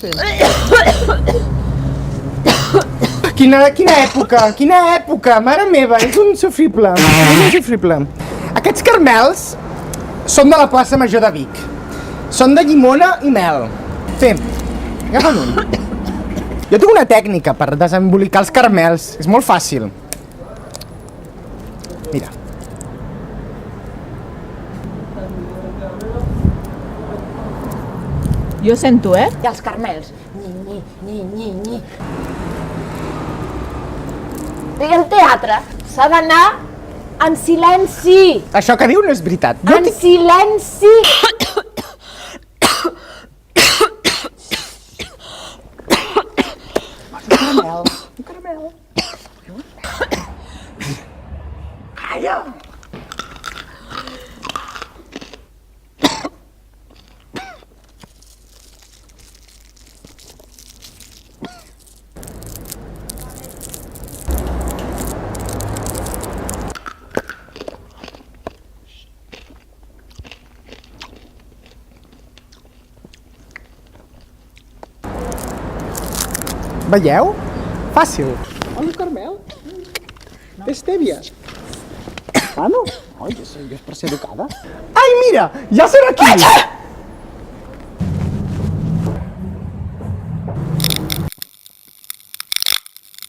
Sí. Quina època, mare meva, és insofrible, Aquests caramels són de la plaça Major de Vic. Són de llimona i mel. Sí, agafa'n un. Jo tinc una tècnica per desembolicar els caramels, és molt fàcil. Mira. Jo sento, I els caramels. Ni. I el teatre s'ha d'anar en silenci. Això que diu no és veritat. En silenci. Un caramel. Calla! Veieu? Fàcil. Un caramel. D'estèvia. Ah, no? Ai, és per ser educada. Ai, mira! Ja són aquí!